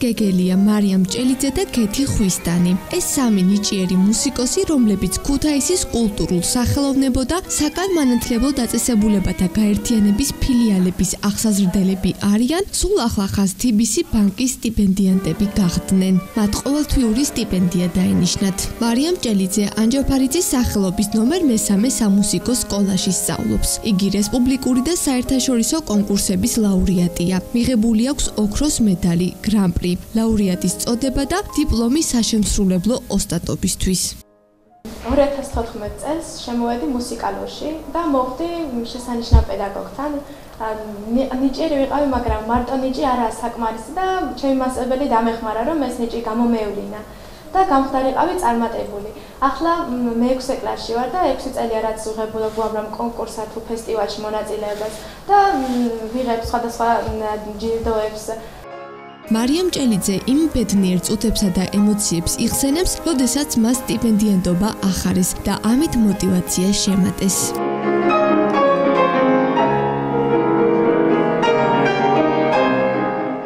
გეგელია, მარიამ ჭელიძე და ქეთი ხვისტანი. ეს სამი ნიჭიერი მუსიკოსი, რომლებიც ქუთაისის კულტურულ სახელოვნებო და საკანმანათლებლო დაწესებულებათა გაერთიანების ფილიალების აღსაზრდელები არიან, სულ ახლახანს TBC ბანკის სტიპენდიანტები გახდნენ. მათ ყოველთვიური სტიპენდია დაენიშნათ. მარიამ ჭელიძე ანჯაფარიძის სახელობის ნომერ 3 სამუსიკო სკოლაში სწავლობს. იგი რესპუბლიკური და საერთაშორისო კონკურსების ლაურეატია. მიღებული აქვს ოქროს მედალი, გრან-პრი, ლაურეატის წოდება და დიპლომი საშემსრულებლო ოსტატობისთვის. 2014 წელს შემოვედი მუსიკალურში და მოხდი შესანიშნავ პედაგოგთან. ნიჭიერი ვიყავი, მაგრამ მარტო ნიჭი არაა საკმარისი და ჩემი მასწავლებელი დამეხმარა, რომ ეს ნიჭი გამომევლინა და გამხდარიყავი წარმატებული. ახლა მე-6 კლასში ვარ და 6 წელია რაც ვიღებულობ უამრავ კონკურსად თუ ფესტივალში მონაწილეობას და ვიღებ სხვადასხვა ჯილდოებს. მარიამ ჭელიძე იმ ბედნიერ წუთებსა და ემოციებს იხსენებს, როდესაც მას სტიპენდიანტობა ახარეს და ამით მოტივაცია შემატეს.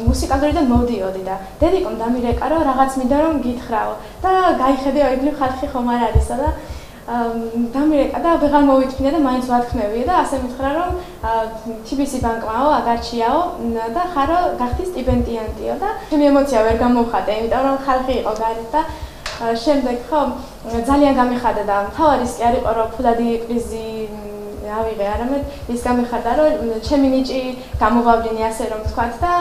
მუსიკალურიდან მოვდიოდი და დედიკომ დამირეკა, რომ რაღაც მინდა რომ გითხრაო და გაიხედე იგივე ხალხი ხომ არ არისო და დამირეკა და ვეღარ მოვითმინე და მაინც ვათქმევია და ასე მითხრა რომ TBC ბანკმაო აგარჩიაო და ხარო გახდი სტიპენდიანტიო და ჩემი ემოცია ვერ გამოვხატე, იმიტომ რომ ხალხი იყო გარეთ და შემდეგ ხო ძალიან გამიხარდა და მთავარი ის კი არ იყო რომ ფულადი პრიზი ავიღე, არამედ ის გამიხარდა რომ ჩემი ნიჭი გამოგვავლინე ასე რომ ვთქვათ და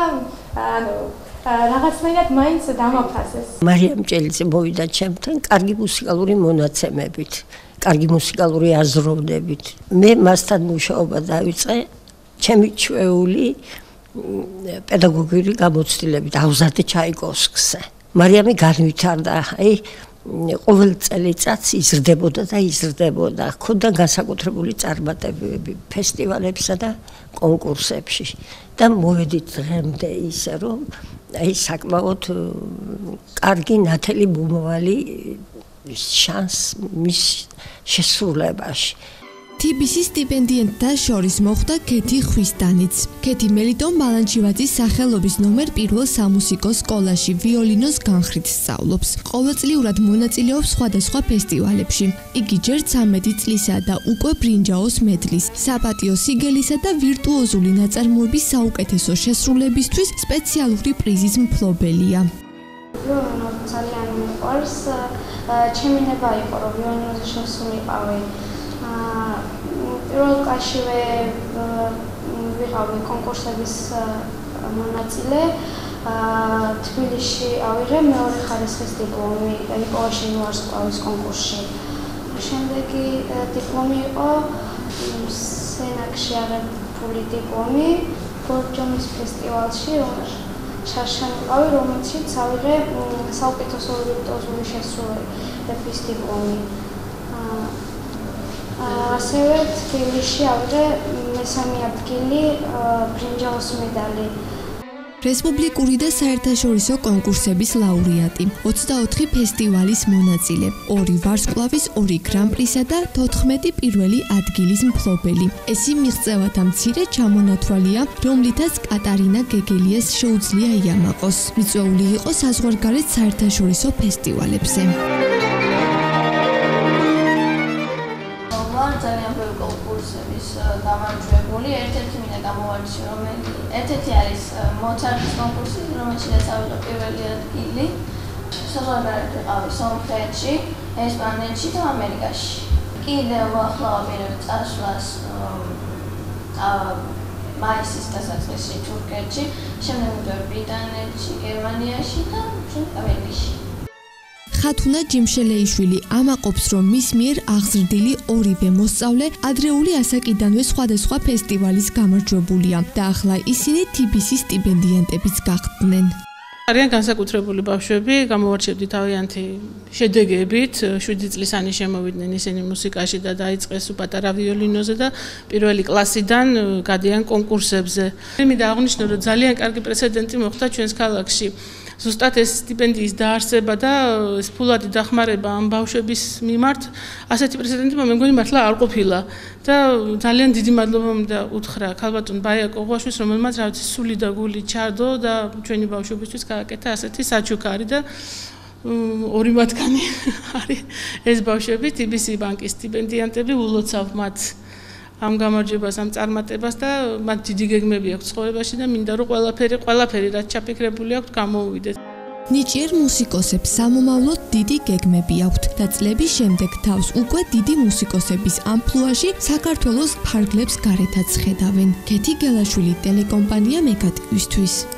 ანუ რაღაცნაირად მაინც დამაფასეს. მარიამ ჭელიძე მოვიდა ჩემთან კარგი მუსიკალური მონაცემებით, კარგი მუსიკალური აზროვნებით. მე მასთან მუშაობა დავიწყე ჩემი ჩვეული პედაგოგიური გამოცდილებით აღზარდე ჩაიკოვსკზე. მარიამი განვითარდა, ყოველ წელიწადს იზრდებოდა და იზრდებოდა. ჰქონდა განსაკუთრებული წარმატებები ფესტივალებსა და კონკურსებში და მოვედით დღემდე ისე რომ საკმაოდ კარგი ნათელი მომავალი შანს მის შესრულებაში. TBC სტიპენდიანტთა შორის მოხვდა ქეთი ხვისტანიც. ქეთი მელიტონ ბალანჩივაძის სახელობის ნომერ 1 სამუსიკო სკოლაში ვიოლინოს განხრით სწავლობს. ყოველწლიურად მონაწილეობს სხვადასხვა ფესტივალებში. იგი ჯერ 13 წლისაა და უკვე ბრინჯაოს მედლის, საპატიო სიგელისა და ვირტუოზული ნაწარმოების საუკეთესო შესრულებისთვის სპეციალური პრიზის მფლობელია. ძალიან მიყვარს, ჩემი ნება იყო რომ ვიოლინოზე შესულიყავი. პირველ კლასშივე ვიყავი კონკურსების მონაწილე. თბილისში ავიღე მეორე ხარისხის დიპლომი ნიკოლაშენ ვარსკვლავის კონკურსში. შემდეგი დიპლომი იყო სენაკში აღებული დიპლომი ბორჯომის ფესტივალში, შარშან რომელშიც ავიღე საუკეთესო ვირტუოზული შესრულების დიპლომი. ასევე თბილისში ავიღე მესამე ადგილი ბრინჯაოს მედალი. რესპუბლიკური და საერთაშორისო კონკურსების ლაურეატი, 24 ფესტივალის მონაწილე, 2 ვარსკვლავის, 2 გრან-პრისა და 14 პირველი ადგილის მფლობელი. ესი მიღწევათა მცირე ჩამონათვალია, რომლითაც კატარინა გეგელიას შეუძლია იამაყოს. მიწვეული იყო საზღვარგარეთ საერთაშორისო ფესტივალებზე. ძალიან ბევრი კონკურსების გამარჯვებული, ერთ-ერთი მინდა გამოვარჩიო, ერთ-ერთი არის მოცარტის კონკურსი, რომელშიც ავიღე პირველი ადგილი. საზღვარგარეთ ვიყავი სომხეთში, ესპანეთში და ამერიკაში. კიდევ ახლა ვაპირებ წასვლას მაისის დასაწყისში თურქეთში, შემდეგ მივდივარ ბრიტანეთში, გერმანიაში და შემდეგ ამერიკაში. ხათუნა ჯიმშელეიშვილი ამაყობს, რომ მის მიერ აღზრდილი ორივე მოსწავლე ადრეული ასაკიდანვე სხვადასხვა ფესტივალის გამარჯვებულია და ახლა ისინი TBC სტიპენდიანტებიც გახდნენ. არიან განსაკუთრებული ბავშვები, გამოვარჩევდი თავიანთი შედეგებით, 7 წლისანი შემოვიდნენ ისინი მუსიკაში და დაიწყეს პატარა ვიოლინოზე და პირველი კლასიდან გადიან კონკურსებზე. მინდა აღვნიშნო, რომ ძალიან კარგი პრეცედენტი მოხდა ჩვენს ქალაქში. ზუსტად ეს სტიპენდიის დაარსება და ეს ფულადი დახმარება ამ ბავშვების მიმართ ასეთი პრეცედენტი მე მგონი მართლა არ ყოფილა და ძალიან დიდი მადლობა მინდა უთხრა ქალბატონ ბაია კოღვაშვილს, რომელმაც რა ვიცი სული და გული ჩადო და ჩვენი ბავშვებისთვის გააკეთა ასეთი საჩუქარი და ორი მათგანი არის ეს ბავშვები TBC ბანკის სტიპენდიანტები, ულოცავ მათ ამ გამარჯვებას, ამ წარმატებას და მათ დიდი გეგმები აქვს ცხოვრებაში და მინდა რომ ყველაფერი რაც ჩაფიქრებული აქვს გამოუვიდეს. ნიჭიერ მუსიკოსებს სამომავლოდ დიდი გეგმები აქვთ და წლების შემდეგ თავს უკვე დიდი მუსიკოსების ამპლუაში საქართველოს ფარგლებს გარეთაც ხედავენ. ქეთი გელაშვილი ტელეკომპანია მეგატივისთვის.